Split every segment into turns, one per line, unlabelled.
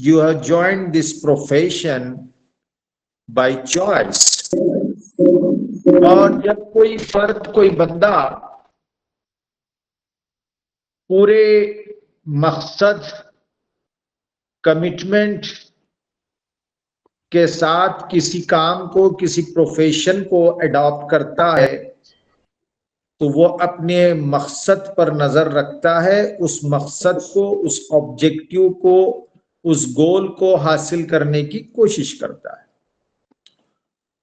You have joined this profession by choice. और जब कोई फर्द, कोई बंदा पूरे मकसद, कमिटमेंट के साथ किसी काम को, किसी प्रोफेशन को अडॉप्ट करता है, तो वो अपने मकसद पर नजर रखता है, उस मकसद को, उस ऑब्जेक्टिव को, उस गोल को हासिल करने की कोशिश करता है।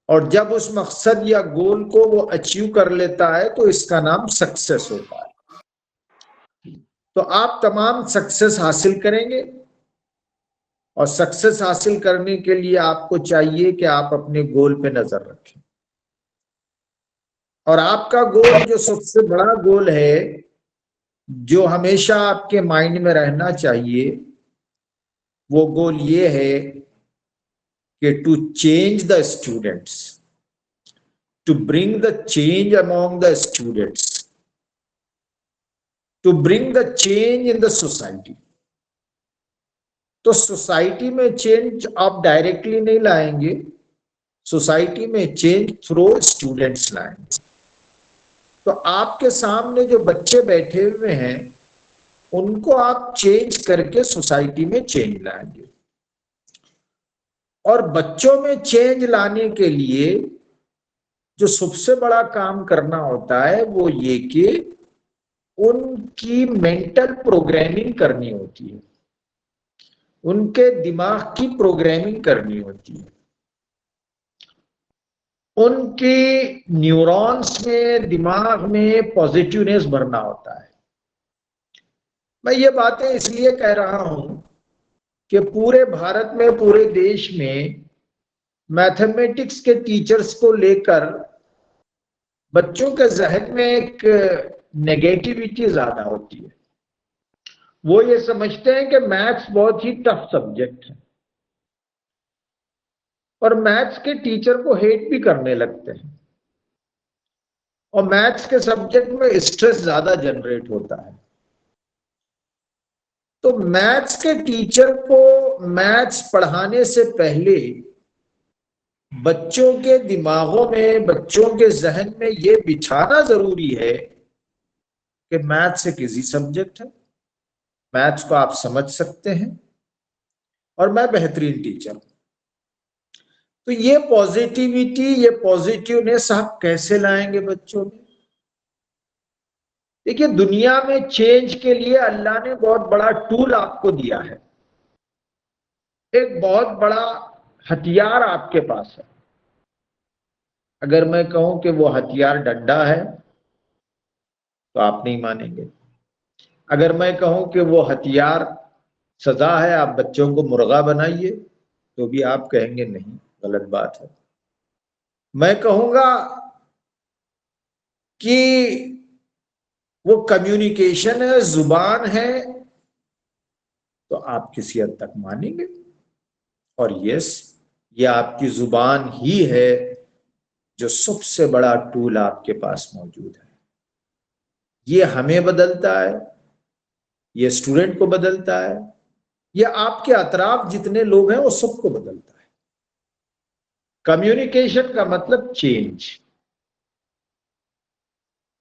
और जब उस मकसद या गोल को वो अचीव कर लेता है तो इसका नाम सक्सेस होता है। तो आप तमाम सक्सेस हासिल करेंगे, और सक्सेस हासिल करने के लिए आपको चाहिए कि आप अपने गोल पे नजर रखें। और आपका गोल जो सबसे बड़ा गोल है, जो हमेशा आपके माइंड में रहना चाहिए, वो गोल ये है कि to change the students, to bring the change among the students, to bring the change in the society. तो सोसाइटी में चेंज आप डायरेक्टली नहीं लाएंगे, सोसाइटी में चेंज थ्रू स्टूडेंट्स लाएंगे। तो आपके सामने जो बच्चे बैठे हुए हैं, उनको आप चेंज करके सोसाइटी में चेंज लाएंगे। और बच्चों में चेंज लाने के लिए जो सबसे बड़ा काम करना होता है वो ये कि उनकी मेंटल प्रोग्रामिंग करनी होती है, उनके दिमाग की प्रोग्रामिंग करनी होती है, उनकी न्यूरॉन्स में, दिमाग में पॉजिटिवनेस भरना होता है। मैं ये बातें इसलिए कह रहा हूं कि पूरे भारत में, पूरे देश में मैथमेटिक्स के टीचर्स को लेकर बच्चों के जहन में एक नेगेटिविटी ज्यादा होती है। वो ये समझते हैं कि मैथ्स बहुत ही टफ सब्जेक्ट है, और मैथ्स के टीचर को हेट भी करने लगते हैं, और मैथ्स के सब्जेक्ट में स्ट्रेस ज्यादा जनरेट होता है। तो मैथ्स के टीचर को मैथ्स पढ़ाने से पहले बच्चों के दिमागों में, बच्चों के जहन में ये बिछाना जरूरी है कि मैथ्स एक इजी सब्जेक्ट है, मैथ्स को आप समझ सकते हैं, और मैं बेहतरीन टीचर हूं। तो ये पॉजिटिविटी, ये पॉजिटिवनेस आप कैसे लाएंगे बच्चों में? देखिए, दुनिया में चेंज के लिए अल्लाह ने बहुत बड़ा टूल आपको दिया है, एक बहुत बड़ा हथियार आपके पास है। अगर मैं कहूं कि वो हथियार डंडा है तो आप नहीं मानेंगे। अगर मैं कहूं कि वो हथियार सजा है, आप बच्चों को मुर्गा बनाइए, तो भी आप कहेंगे नहीं, गलत बात है। मैं कहूंगा कि वो कम्युनिकेशन है, जुबान है, तो आप किसी हद तक मानेंगे। और यस, ये आपकी जुबान ही है जो सबसे बड़ा टूल आपके पास मौजूद है। ये हमें बदलता है, ये स्टूडेंट को बदलता है, ये आपके अतराफ जितने लोग हैं वो सबको बदलता है। कम्युनिकेशन का मतलब चेंज।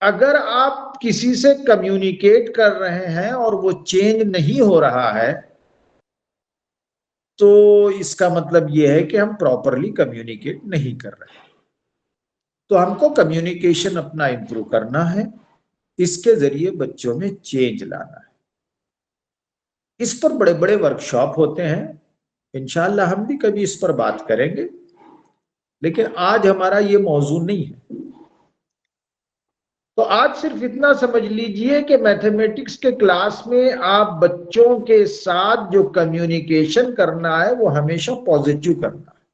अगर आप किसी से कम्युनिकेट कर रहे हैं और वो चेंज नहीं हो रहा है, तो इसका मतलब ये है कि हम प्रॉपरली कम्युनिकेट नहीं कर रहे हैं। तो हमको कम्युनिकेशन अपना इंप्रूव करना है, इसके जरिए बच्चों में चेंज लाना है। इस पर बड़े बड़े वर्कशॉप होते हैं, इंशाल्लाह हम भी कभी इस पर बात करेंगे, लेकिन आज हमारा ये मौजू नहीं है। तो आज सिर्फ इतना समझ लीजिए कि मैथमेटिक्स के क्लास में आप बच्चों के साथ जो कम्युनिकेशन करना है वो हमेशा पॉजिटिव करना है।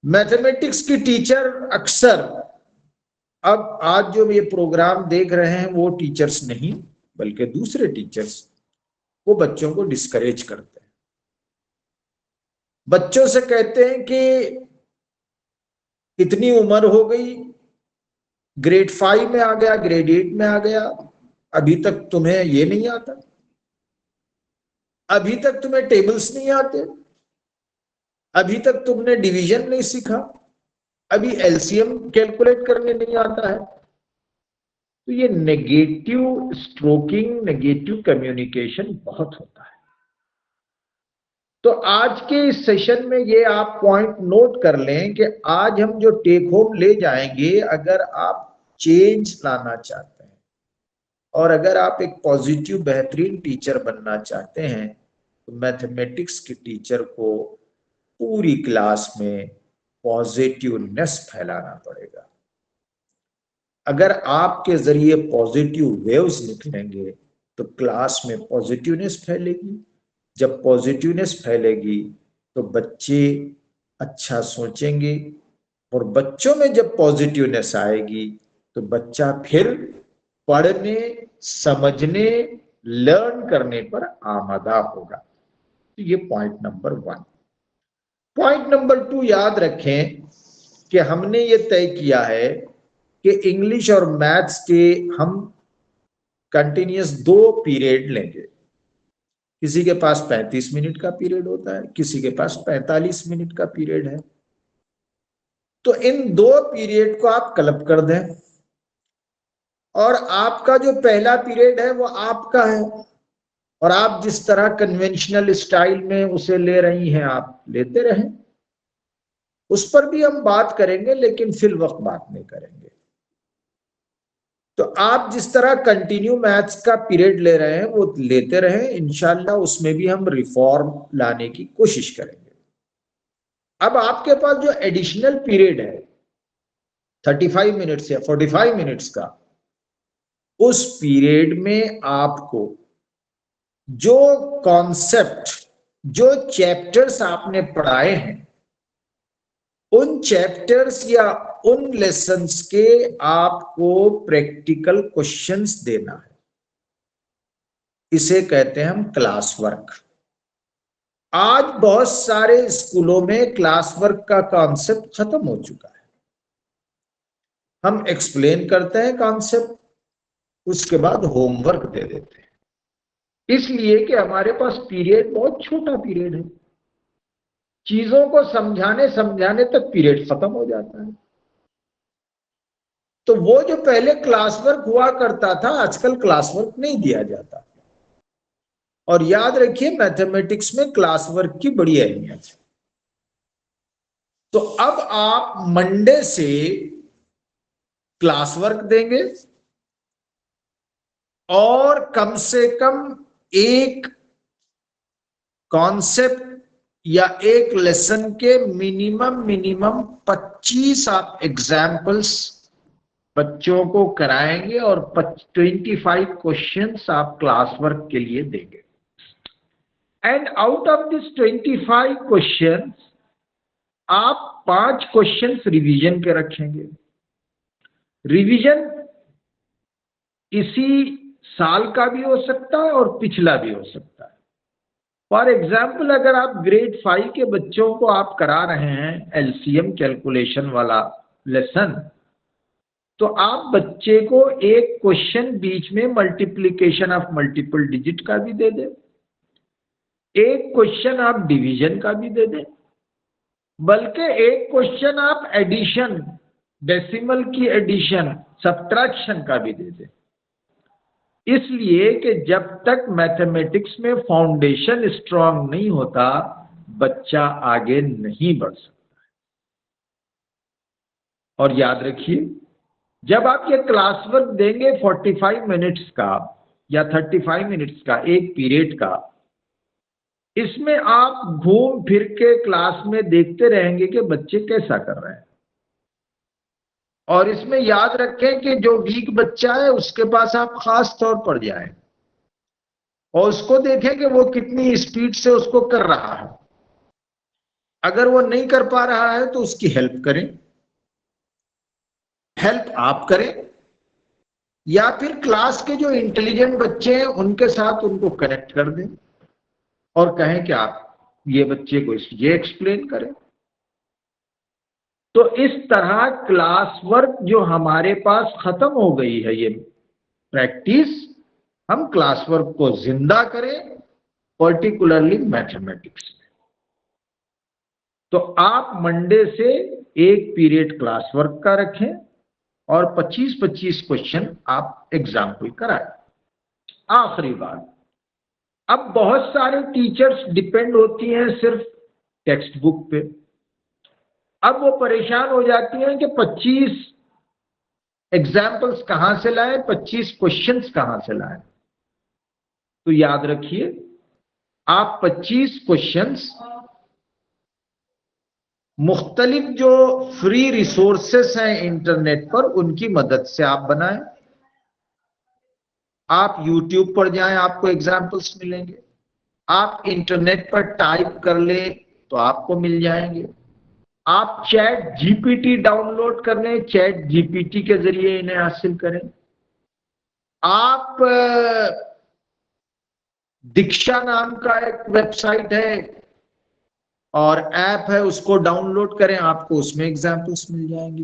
मैथमेटिक्स की टीचर अक्सर, अब आज जो ये प्रोग्राम देख रहे हैं वो टीचर्स नहीं बल्कि दूसरे टीचर्स, वो बच्चों को डिस्करेज करते हैं। बच्चों से कहते हैं कि इतनी उम्र हो गई, ग्रेड 5 में आ गया, ग्रेड 8 में आ गया, अभी तक तुम्हें ये नहीं आता। अभी तक तुम्हें टेबल्स नहीं आते, अभी तक तुमने डिवीजन नहीं सीखा, अभी एलसीएम कैलकुलेट करने नहीं आता है। तो ये नेगेटिव स्ट्रोकिंग, नेगेटिव कम्युनिकेशन बहुत होता है। तो आज के इस सेशन में ये आप पॉइंट नोट कर लें कि आज हम जो टेक होम ले जाएंगे, अगर आप चेंज लाना चाहते हैं और अगर आप एक पॉजिटिव बेहतरीन टीचर बनना चाहते हैं, तो मैथमेटिक्स के टीचर को पूरी क्लास में पॉजिटिवनेस फैलाना पड़ेगा। अगर आपके जरिए पॉजिटिव वेव्स निकलेंगे तो क्लास में पॉजिटिवनेस फैलेगी। जब पॉजिटिवनेस फैलेगी तो बच्चे अच्छा सोचेंगे, और बच्चों में जब पॉजिटिवनेस आएगी तो बच्चा फिर पढ़ने, समझने, लर्न करने पर आमादा होगा। तो ये पॉइंट नंबर 1। पॉइंट नंबर 2 याद रखें कि हमने ये तय किया है कि इंग्लिश और मैथ्स के हम कंटिन्यूअस 2 पीरियड लेंगे। किसी के पास 35 मिनट का पीरियड होता है, किसी के पास 45 मिनट का पीरियड है। तो इन 2 पीरियड को आप क्लब कर दें, और आपका जो पहला पीरियड है वो आपका है, और आप जिस तरह कन्वेंशनल स्टाइल में उसे ले रही हैं आप लेते रहें। उस पर भी हम बात करेंगे, लेकिन फिल वक्त बात नहीं करेंगे। तो आप जिस तरह कंटिन्यू मैथ्स का पीरियड ले रहे हैं वो लेते रहें, इंशाल्लाह उसमें भी हम रिफॉर्म लाने की कोशिश करेंगे। अब आपके पास जो एडिशनल पीरियड है 35 मिनट्स या 45 मिनट्स का, उस पीरियड में आपको जो कॉन्सेप्ट, जो चैप्टर्स आपने पढ़ाए हैं, उन चैप्टर्स या उन लेसन्स के आपको प्रैक्टिकल क्वेश्चंस देना है। इसे कहते हैं हम क्लास वर्क। आज बहुत सारे स्कूलों में क्लास वर्क का कॉन्सेप्ट खत्म हो चुका है। हम एक्सप्लेन करते हैं कॉन्सेप्ट, उसके बाद होमवर्क दे देते हैं, इसलिए कि हमारे पास पीरियड बहुत छोटा पीरियड है। चीजों को समझाने तक पीरियड खत्म हो जाता है। तो वो जो पहले क्लास वर्क हुआ करता था, आजकल क्लास वर्क नहीं दिया जाता। और याद रखिए, मैथमेटिक्स में क्लास वर्क की बड़ी अहमियत है। तो अब आप मंडे से क्लास वर्क देंगे, और कम से कम एक कॉन्सेप्ट या एक लेसन के मिनिमम 25 आप एग्जाम्पल्स बच्चों को कराएंगे, और 25 क्वेश्चंस आप क्लास वर्क के लिए देंगे। And out of this 25 questions आप 5 क्वेश्चंस रिवीजन के रखेंगे। रिवीजन इसी साल का भी हो सकता है और पिछला भी हो सकता है। फॉर एग्जाम्पल, अगर आप ग्रेड 5 के बच्चों को आप करा रहे हैं एलसीएम कैलकुलेशन वाला लेसन, तो आप बच्चे को एक क्वेश्चन बीच में मल्टीप्लिकेशन ऑफ मल्टीपल डिजिट का भी दे दें, एक क्वेश्चन आप डिवीजन का भी दे दें, बल्कि एक क्वेश्चन आप एडिशन, डेसिमल की एडिशन, सब्ट्रैक्शन का भी दे दें। इसलिए कि जब तक मैथमेटिक्स में फाउंडेशन स्ट्रांग नहीं होता, बच्चा आगे नहीं बढ़ सकता है। और याद रखिए, जब आप ये क्लास वर्क देंगे 45 मिनट्स का या 35 मिनट्स का एक पीरियड का, इसमें आप घूम फिर के क्लास में देखते रहेंगे कि बच्चे कैसा कर रहे हैं। और इसमें याद रखें कि जो वीक बच्चा है उसके पास आप खास तौर पर जाएं और उसको देखें कि वो कितनी स्पीड से उसको कर रहा है। अगर वो नहीं कर पा रहा है तो उसकी हेल्प करें, हेल्प आप करें, या फिर क्लास के जो इंटेलिजेंट बच्चे हैं उनके साथ उनको कनेक्ट कर दें और कहें कि आप ये बच्चे को ये एक्सप्लेन करें। तो इस तरह क्लास वर्क जो हमारे पास खत्म हो गई है, ये प्रैक्टिस, हम क्लास वर्क को जिंदा करें पर्टिकुलरली मैथमेटिक्स में। तो आप मंडे से एक पीरियड क्लास वर्क का रखें और 25-25 क्वेश्चन आप एग्जाम्पल कराएं। आखिरी बात, अब बहुत सारे टीचर्स डिपेंड होती हैं सिर्फ टेक्स्ट बुक पे। अब वो परेशान हो जाती हैं कि 25 एग्जाम्पल्स कहां से लाए, 25 क्वेश्चंस कहां से लाए। तो याद रखिए, आप 25 क्वेश्चंस मुख्तलिफ जो फ्री रिसोर्सेस हैं इंटरनेट पर, उनकी मदद से आप बनाएं। आप YouTube पर जाएं, आपको एग्जाम्पल्स मिलेंगे। आप इंटरनेट पर टाइप कर ले तो आपको मिल जाएंगे। आप चैट जीपीटी डाउनलोड कर लें, चैट जीपीटी के जरिए इन्हें हासिल करें। आप दीक्षा नाम का एक वेबसाइट है और ऐप है, उसको डाउनलोड करें, आपको उसमें एग्जाम्पल्स मिल जाएंगे।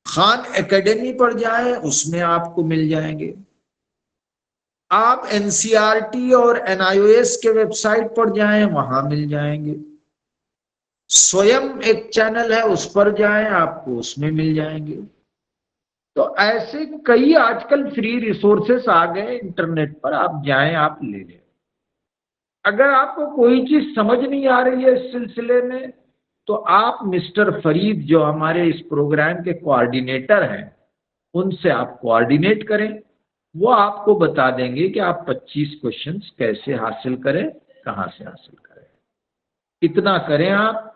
खान एकेडमी पर जाएं, उसमें आपको मिल जाएंगे। आप एनसीईआरटी और एनआईओएस के वेबसाइट पर जाएं, वहां मिल जाएंगे। स्वयं एक चैनल है, उस पर जाएं, आपको उसमें मिल जाएंगे। तो ऐसे कई आजकल फ्री रिसोर्सेस आ गए इंटरनेट पर, आप जाएं, आप ले लें। अगर आपको कोई चीज समझ नहीं आ रही है इस सिलसिले में, तो आप मिस्टर फरीद जो हमारे इस प्रोग्राम के कोऑर्डिनेटर हैं, उनसे आप कोऑर्डिनेट करें। वो आपको बता देंगे कि आप 25 क्वेश्चंस कैसे हासिल करें, कहां से हासिल करें। इतना करें आप।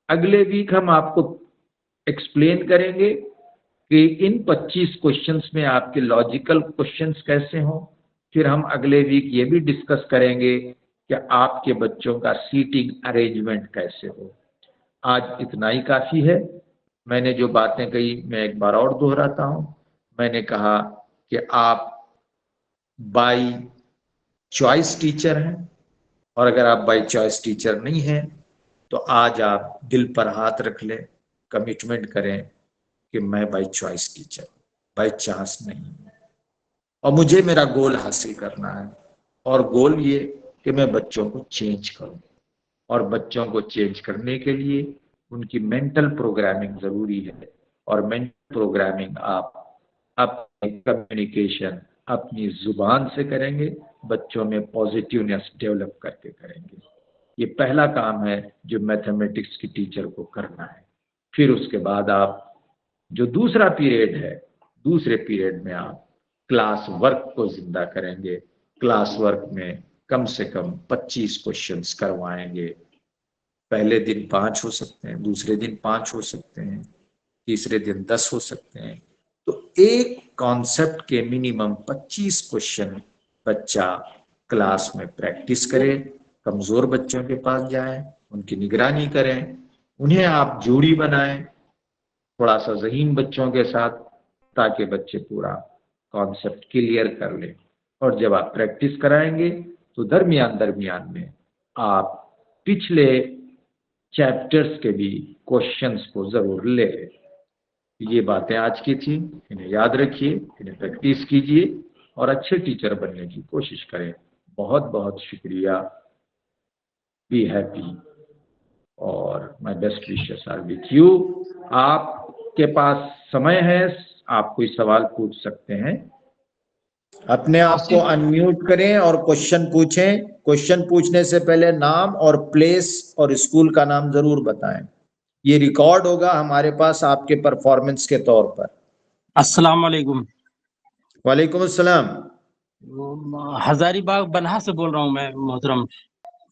अगले वीक हम आपको एक्सप्लेन करेंगे कि इन 25 क्वेश्चंस में आपके लॉजिकल क्वेश्चंस कैसे हों। फिर हम अगले वीक ये भी डिस्कस करेंगे कि आपके बच्चों का सीटिंग अरेंजमेंट कैसे हो। आज इतना ही काफी है। मैंने जो बातें कही मैं एक बार और दोहराता हूं। मैंने कहा कि आप बाय चॉइस टीचर हैं, और अगर आप बाय चॉइस टीचर नहीं हैं तो आज आप दिल पर हाथ रख लें, कमिटमेंट करें कि मैं by choice teacher, by chance नहीं हूं, और मुझे मेरा गोल हासिल करना है। और गोल ये कि मैं बच्चों को चेंज करूं, और बच्चों को चेंज करने के लिए उनकी मेंटल प्रोग्रामिंग जरूरी है। और मेंटल प्रोग्रामिंग आप अपनी कम्युनिकेशन अपनी जुबान से करेंगे, बच्चों में पॉजिटिवनेस डेवलप करके करेंगे। ये पहला काम है जो मैथमेटिक्स की टीचर को करना है। फिर उसके बाद आप जो दूसरा पीरियड है, दूसरे पीरियड में आप क्लास वर्क को जिंदा करेंगे। क्लास वर्क में कम से कम 25 क्वेश्चंस करवाएंगे। पहले दिन 5 हो सकते हैं, दूसरे दिन 5 हो सकते हैं, तीसरे दिन 10 हो सकते हैं। तो एक कॉन्सेप्ट के मिनिमम 25 क्वेश्चन बच्चा क्लास में प्रैक्टिस करे। कमजोर बच्चों के पास जाएं, उनकी निगरानी करें, उन्हें आप जोड़ी बनाएं थोड़ा सा ज़हीन बच्चों के साथ, ताकि बच्चे पूरा कॉन्सेप्ट क्लियर कर लें। और जब आप प्रैक्टिस कराएंगे तो दरमियान दरमियान में आप पिछले चैप्टर्स के भी क्वेश्चंस को जरूर ले लें। ये बातें आज की थी, इन्हें याद रखिए, इन्हें प्रैक्टिस कीजिए और अच्छे टीचर बनने की कोशिश करें। बहुत बहुत शुक्रिया। बी हैप्पी और my best wishes are with you. आपके पास समय है, आप कोई सवाल पूछ सकते हैं। अपने आप को अनम्यूट करें और क्वेश्चन पूछें। क्वेश्चन पूछने से पहले नाम और प्लेस और स्कूल का नाम जरूर बताएं। ये रिकॉर्ड होगा हमारे पास आपके परफॉर्मेंस के तौर पर।
अस्सलाम वालेकुम।
वालेकुम अस्सलाम।
हजारीबाग बनहा से बोल रहा हूँ मैं मोहतरम।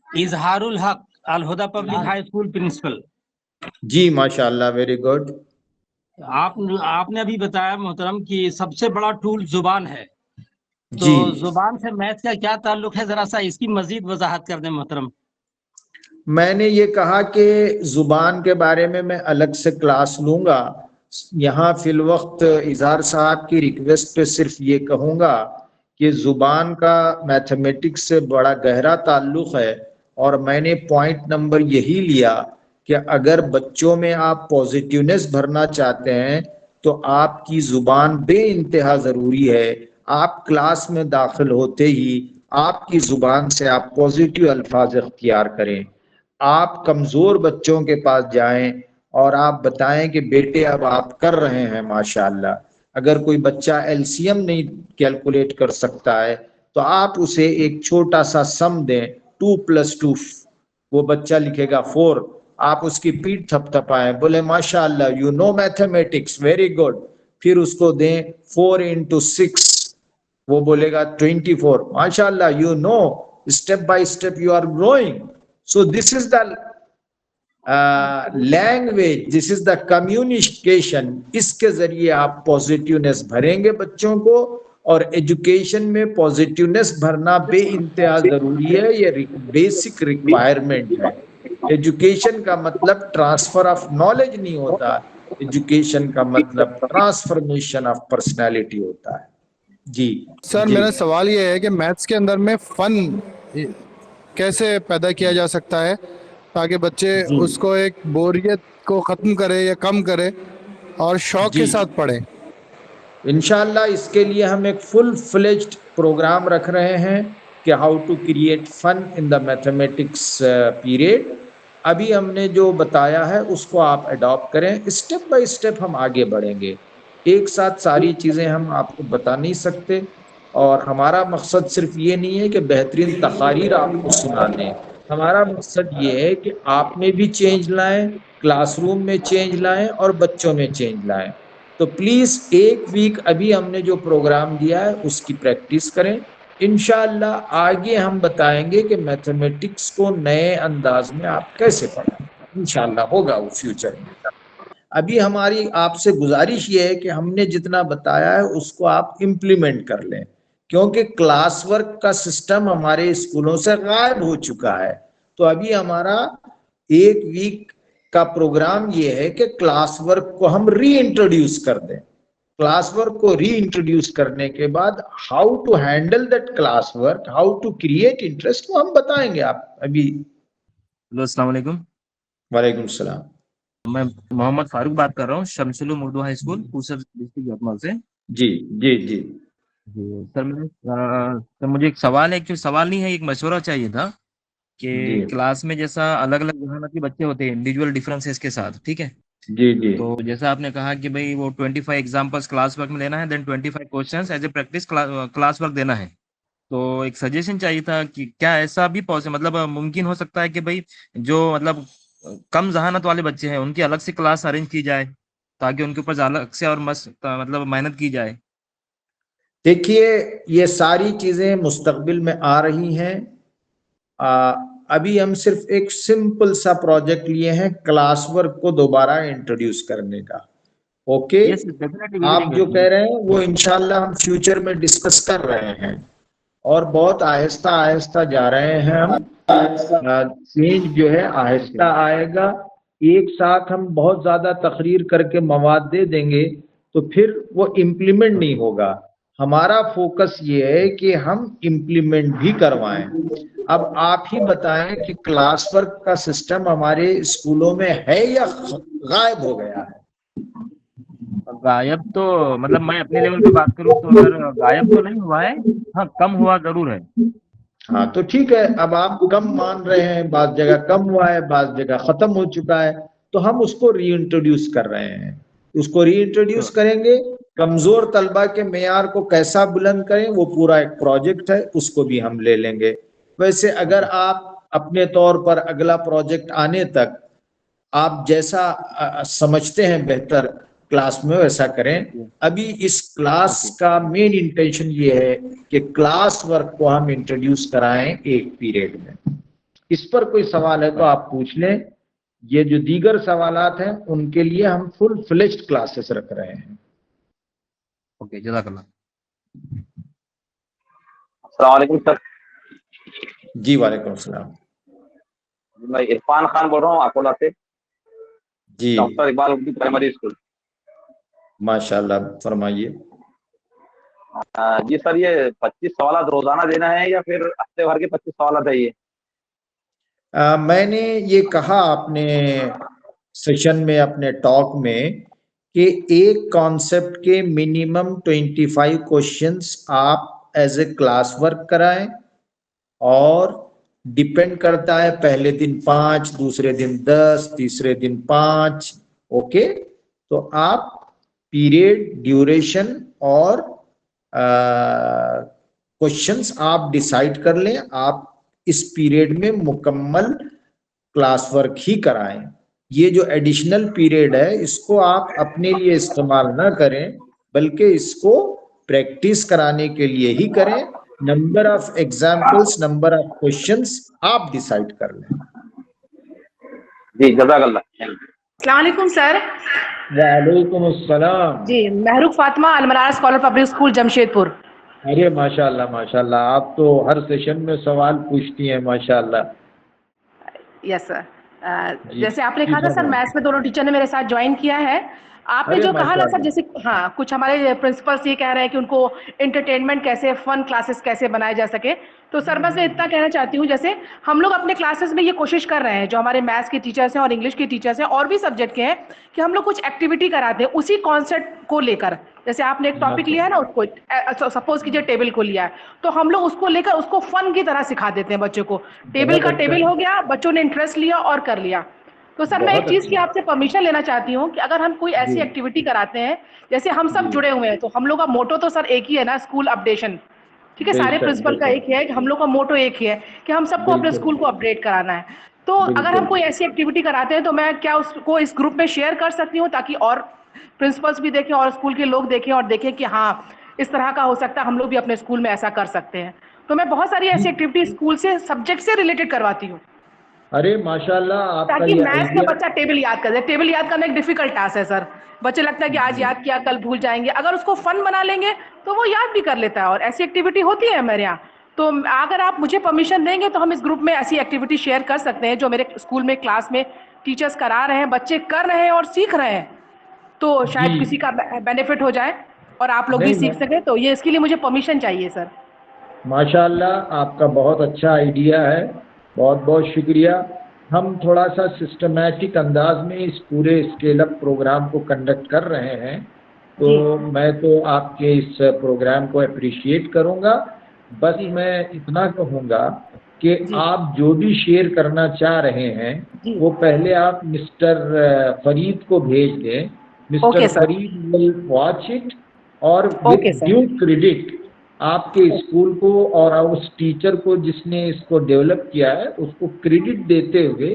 इजहारुल हक अल हुदा पब्लिक हाई स्कूल प्रिंसिपल।
जी माशाल्लाह, वेरी गुड।
आपने अभी बताया मोहतरम कि सबसे बड़ा टूल जुबान है, तो
जी,
जुबान से मैथ का क्या ताल्लुक है, जरा सा इसकी मजीद वजाहत कर दें मोहतरम।
मैंने ये कहा कि जुबान के बारे में मैं अलग से क्लास लूंगा। यहाँ फिल वक्त इजहार साहब की रिक्वेस्ट पे सिर्फ ये कहूँगा कि जुबान का मैथमेटिक्स से बड़ा गहरा ताल्लुक है, और मैंने पॉइंट नंबर यही लिया कि अगर बच्चों में आप पॉजिटिवनेस भरना चाहते हैं तो आपकी जुबान बे इंतहा ज़रूरी है। आप क्लास में दाखिल होते ही आपकी जुबान से आप पॉजिटिव अल्फाज इख्तियार करें। आप कमजोर बच्चों के पास जाएं और आप बताएं कि बेटे अब आप कर रहे हैं माशाअल्लाह। अगर कोई बच्चा एलसीएम नहीं कैलकुलेट कर सकता है तो आप उसे एक छोटा सा सम दें, 2+2, वो बच्चा लिखेगा 4, आप उसकी पीठ थपथपाएं, बोले माशाअल्लाह you no mathematics very good. फिर उसको दें 4 × 6, वो बोलेगा 24, माशाअल्लाह you know, step by step you are growing. So this is the language, this is the communication. इसके जरिए आप पॉजिटिवनेस भरेंगे बच्चों को, और एजुकेशन में पॉजिटिवनेस भरना बे इंतहा जरूरी है, ये बेसिक रिक्वायरमेंट है। एजुकेशन का मतलब ट्रांसफर ऑफ नॉलेज नहीं होता, एजुकेशन का मतलब ट्रांसफॉर्मेशन ऑफ पर्सनैलिटी होता है। जी
सर,
जी
मेरा सवाल ये है कि मैथ्स के अंदर में फन कैसे पैदा किया जा सकता है ताकि बच्चे
जी
उसको एक बोरियत को ख़त्म करे या कम करे और शौक
जी
के साथ पढ़े।
इंशाल्लाह इसके लिए हम एक फुल फ्लेज्ड प्रोग्राम रख रहे हैं कि how to create fun in the mathematics period. अभी हमने जो बताया है उसको आप अडॉप्ट करें, स्टेप बाय स्टेप हम आगे बढ़ेंगे। एक साथ सारी चीज़ें हम आपको बता नहीं सकते, और हमारा मकसद सिर्फ ये नहीं है कि बेहतरीन तकारीर आपको सुना दें। हमारा मकसद ये है कि आप में भी चेंज लाएं, क्लासरूम में चेंज लाएं और बच्चों में चेंज लाएं। तो प्लीज एक वीक अभी हमने जो प्रोग्राम दिया है उसकी प्रैक्टिस करें। इंशाअल्लाह आगे हम बताएंगे कि मैथमेटिक्स को नए अंदाज में आप कैसे पढ़ें। इंशाअल्लाह होगा वो फ्यूचर में। अभी हमारी आपसे गुजारिश ये है कि हमने जितना बताया है उसको आप इम्प्लीमेंट कर लें, क्योंकि क्लास वर्क का सिस्टम हमारे स्कूलों से गायब हो चुका है। तो अभी हमारा एक वीक का प्रोग्राम ये है कि क्लास वर्क को हम री इंट्रोड्यूस कर दें। क्लास वर्क को री इंट्रोड्यूस करने के बाद how to handle that class work, how to create interest, वो हम बताएंगे आप अभी।
हेलो, अस्सलाम वालेकुम।
वालेकुम सलाम।
मैं मोहम्मद फारूक बात कर रहा हूँ, शमसुल उर्दू हाई स्कूल पूसर डिस्ट्रिक्ट यवतमाल से।
जी जी जी
जी सर, मुझे एक सवाल है, एक्चुअली सवाल नहीं है, एक मशवरा चाहिए था
जी
कि क्लास में जैसा अलग अलग जहानत के बच्चे होते हैं इंडिविजुअल डिफरेंसेस के साथ, ठीक है।
जी जी
तो जैसा आपने कहा कि भाई वो 25 एग्जांपल्स क्लास वर्क में लेना है, then 25 questions as a practice class work देना है। तो एक सजेशन चाहिए था कि क्या ऐसा भी पॉसिबल, मतलब मुमकिन हो सकता है कि भाई जो मतलब कम जहानत वाले बच्चे हैं उनकी अलग से क्लास अरेंज की जाए ताकि उनके ऊपर अलग से और मस्त मतलब मेहनत की जाए।
देखिए, ये सारी चीजें मुस्तकबिल में आ रही हैं। अभी हम सिर्फ एक सिंपल सा प्रोजेक्ट लिए हैं क्लास वर्क को दोबारा इंट्रोड्यूस करने का। Okay,
yes definitely, we will
आप जो
एंगेज।
कह रहे हैं वो इंशाल्लाह हम फ्यूचर में डिस्कस कर रहे हैं, और बहुत आहिस्ता आहिस्ता जा रहे हैं हम। चेंज जो है आहिस्ता आएगा। एक साथ हम बहुत ज्यादा तकरीर करके मवाद दे देंगे तो फिर वो इम्प्लीमेंट नहीं होगा। हमारा फोकस ये है कि हम इम्प्लीमेंट भी करवाएं। अब आप ही बताएं कि क्लास वर्क का सिस्टम हमारे स्कूलों में है या गायब हो गया है?
गायब तो मतलब मैं अपने लेवल पे बात करूं तो सर गायब तो नहीं हुआ है, हाँ कम हुआ जरूर है।
हाँ तो ठीक है, अब आप कम मान रहे हैं, बात जगह कम हुआ है, बात जगह खत्म हो चुका है, तो हम उसको रीइंट्रोड्यूस कर रहे हैं। उसको रीइंट्रोड्यूस
तो
करेंगे। कमजोर तलबा के मेयार को कैसा बुलंद करें वो पूरा एक प्रोजेक्ट है, उसको भी हम ले लेंगे। वैसे अगर आप अपने तौर पर अगला प्रोजेक्ट आने तक आप जैसा समझते हैं बेहतर क्लास में वैसा करें। अभी इस क्लास का मेन इंटेंशन ये है कि क्लास वर्क को हम इंट्रोड्यूस कराएं एक पीरियड में। इस पर कोई सवाल है तो आप पूछ लें। ये जो दीगर सवालात हैं उनके लिए हम फुल फ्लेज्ड क्लासेस रख रहे हैं।
ओके, जज़ाकल्लाह।
अस्सलाम वालेकुम सर।
जी वालेकुम सलाम।
मैं इरफान खान बोल रहा हूँ अकोला से,
जी
doctor Iqbal Urdu primary school.
माशाल्लाह, फरमाइए।
जी सर, ये 25 सवाल रोजाना देना है या फिर हफ्ते भर के 25 सवाल है ये?
मैंने ये कहा अपने सेशन में, अपने टॉक में, कि एक कॉन्सेप्ट के मिनिमम 25 क्वेश्चंस आप एज ए क्लास वर्क कराएं, और डिपेंड करता है, पहले दिन 5, दूसरे दिन 10, तीसरे दिन 5। ओके, तो आप पीरियड, ड्यूरेशन और क्वेश्चंस आप डिसाइड कर लें। आप इस पीरियड में मुकम्मल क्लास वर्क ही कराएं। ये जो एडिशनल पीरियड है इसको आप अपने लिए इस्तेमाल ना करें, बल्कि इसको प्रैक्टिस कराने के लिए ही करें। Number of examples, number of questions आप डिसाइड कर लें।
जी, जज़ाकल्लाह।
अस्सलाम वालेकुम सर।
वालेकुम अस्सलाम।
जी, Mahrukh Fatima, Almanar scholar public school, Jamshedpur.
अरे माशाल्लाह माशाल्लाह, आप तो हर सेशन में सवाल पूछती हैं माशाल्लाह।
Yes sir.
जी
जैसे आपने
जी
कहा था सर,
फरमाइए।
मैथ्स में दोनों टीचर ने मेरे साथ ज्वाइन किया है। आपने
अरे
जो कहा ना सर,
माशाल्लाह।
जैसे हाँ, कुछ हमारे प्रिंसिपल्स ये कह रहे हैं कि उनको एंटरटेनमेंट कैसे, फन क्लासेस कैसे बनाए जा सके। तो सर मैं इतना कहना चाहती हूँ, जैसे हम लोग अपने क्लासेस में ये कोशिश कर रहे हैं, जो हमारे मैथ्स के टीचर्स हैं और इंग्लिश के टीचर्स हैं और भी सब्जेक्ट के हैं, कि हम लोग कुछ एक्टिविटी कराते हैं उसी कॉन्सेप्ट को लेकर। जैसे आपने एक टॉपिक लिया है ना, उसको सपोज कीजिए टेबल को लिया है, तो हम लोग उसको लेकर उसको फन की तरह सिखा देते हैं बच्चों को। टेबल
बहुत
का
अच्छा,
टेबल हो गया, बच्चों ने इंटरेस्ट लिया और कर लिया। तो सर मैं एक
बहुत
चीज की
अच्छा।
आपसे परमिशन लेना चाहती हूँ कि अगर हम कोई
जी
ऐसी एक्टिविटी कराते हैं, जैसे हम सब
जी,
जुड़े हुए हैं, तो हम लोग का मोटो तो सर एक ही है ना, स्कूल अपडेशन। ठीक है, सारे
बेशक
प्रिंसिपल का
बेशक,
एक ही है कि हम लोग का मोटो एक ही है कि हम सबको अपने
बिल्कुल
स्कूल को अपडेट कराना है। तो अगर हम
बिल्कुल।
कोई ऐसी एक्टिविटी कराते हैं, तो मैं क्या उसको इस ग्रुप में शेयर कर सकती हूँ, ताकि और प्रिंसिपल्स भी देखें और स्कूल के लोग देखें और देखें कि हाँ, इस तरह का हो सकता है, हम लोग भी अपने स्कूल में ऐसा कर सकते हैं। तो मैं बहुत सारी ऐसी एक्टिविटी स्कूल से, सब्जेक्ट से रिलेटेड करवाती हूँ,
अरे माशाल्लाह, आपका
ताकि
ये
मैथ्स में
आइडिया।
बच्चा टेबल याद कर दे। टेबल याद करना एक डिफिकल्ट टास्क है सर। बच्चे लगता है कि आज याद किया कल भूल जाएंगे, अगर उसको फन बना लेंगे तो वो याद भी कर लेता है। और ऐसी एक्टिविटी होती है मेरे यहाँ। तो अगर आप मुझे परमिशन देंगे तो हम इस ग्रुप में ऐसी एक्टिविटी शेयर कर सकते हैं, जो मेरे स्कूल में क्लास में टीचर्स करा रहे हैं, बच्चे कर रहे हैं और सीख रहे हैं। तो
जी
शायद किसी का बेनिफिट हो जाए और आप लोग भी
नहीं
सीख सकें। तो ये इसके लिए मुझे परमिशन चाहिए सर।
माशाल्लाह, आपका बहुत अच्छा आइडिया है, बहुत बहुत शुक्रिया। हम थोड़ा सा सिस्टमैटिक अंदाज में इस पूरे स्केल अप प्रोग्राम को कंडक्ट कर रहे हैं, तो
जी
मैं तो आपके इस प्रोग्राम को अप्रिशिएट करूंगा। बस
जी
मैं इतना कहूंगा कि
जी
आप जो भी शेयर करना चाह रहे हैं,
जी।
वो पहले आप मिस्टर फरीद को भेज दें। Mister
okay sir.
Farid will watch it, और with
okay sir.
Due credit आपके स्कूल को और उस टीचर को जिसने इसको डेवलप किया है उसको क्रेडिट देते हुए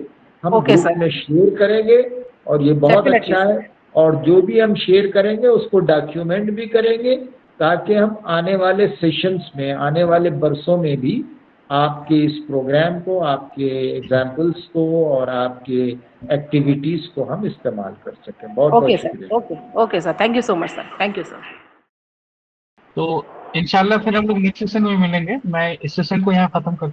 हम
ओके
ग्रुप
सर।
में शेयर करेंगे। और ये बहुत
डेफिनेटली
अच्छा
सर।
है। और जो भी हम शेयर करेंगे उसको डॉक्यूमेंट भी करेंगे, ताकि हम आने वाले सेशंस में, आने वाले बरसों में भी आपके इस प्रोग्राम को, आपके एग्जाम्पल्स को और आपके एक्टिविटीज को हम इस्तेमाल कर सकें। बहुत बहुत
ओके सर।
शुक्रिया।
Okay okay sir, thank you so much sir, thank you sir.
तो इंशाल्लाह फिर हम लोग नेक्स्ट सेशन में मिलेंगे। मैं इस सेशन को यहाँ खत्म करता हूँ।